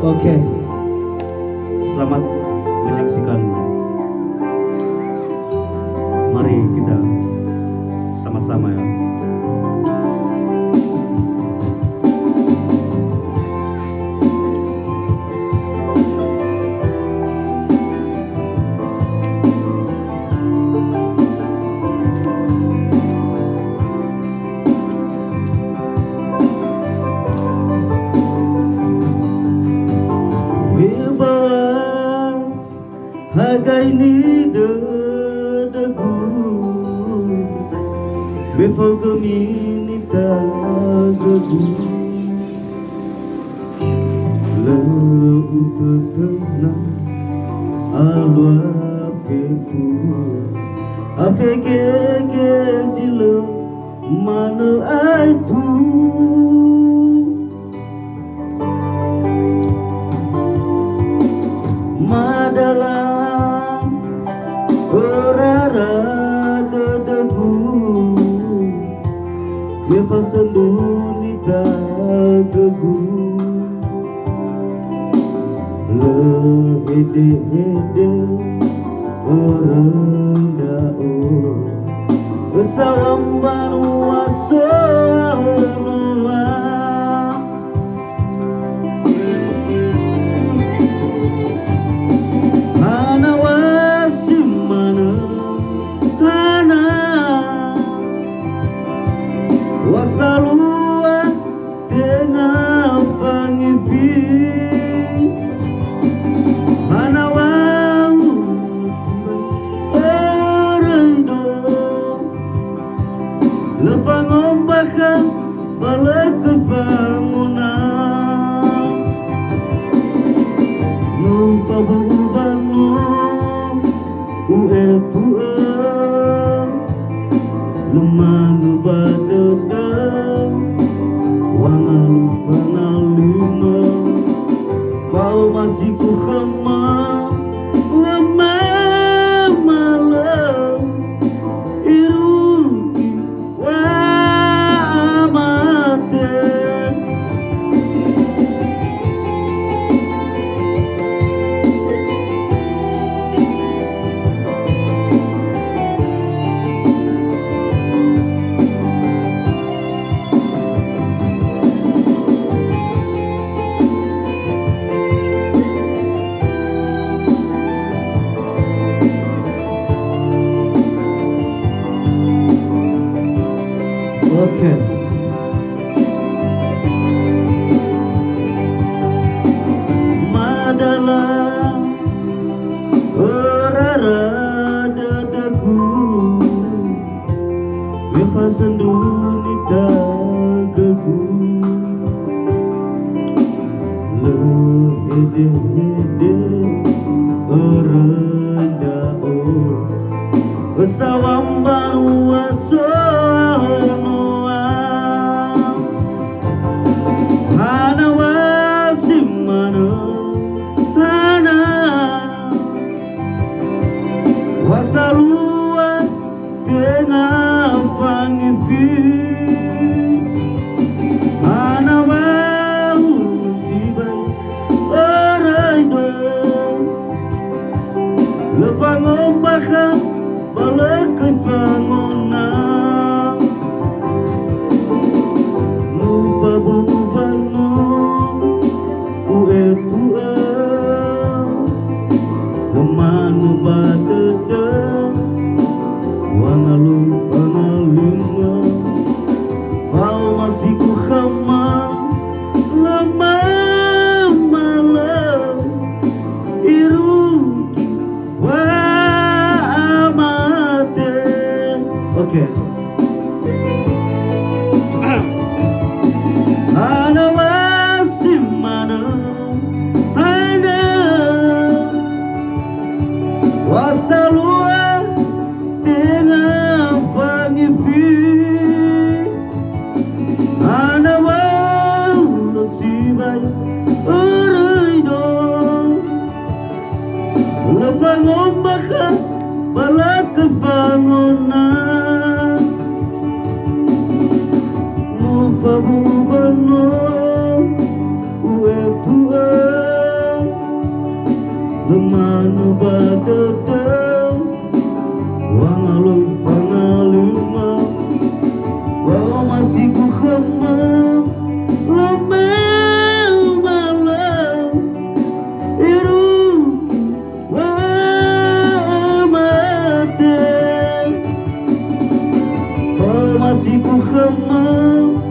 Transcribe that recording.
Oke, selamat menyaksikan. Mari kita sama-sama ya. Hagai ni dedagu before gemini tagagu Lagu tenang alwa fefu afegege jilo mana aitu Madala berara dedagu Beva senduni tagagu Lehede-hede orendao Besawamban waso Wasalua tengah pangifi Hanawau Eraido Lefang ombakan balik kefangunan Mufabubanu Uetua Lemanu badedang Wangalu-wangaluma Kau masih ku khemam Lemah malam Iruki wa amaten Oke. Madala berara dedagu Beva senduni tagagu Lehede-hede orendao Besawamban waso Wasalua tengah pangifi Hanawau sibai Eraido Lefang ombakan balik kefangunan Mufabubanu Uetua Lemanu badedang Wangalu-wangaluma Kau masih ku khemam Lemah malam Iruki wa amaten Oke. Ana masih mana Ana Wasalua tengah pangifi Hanawau nasibai Eraido Lepang ombakan balak kefangunan Mufabubanu masih ku kemam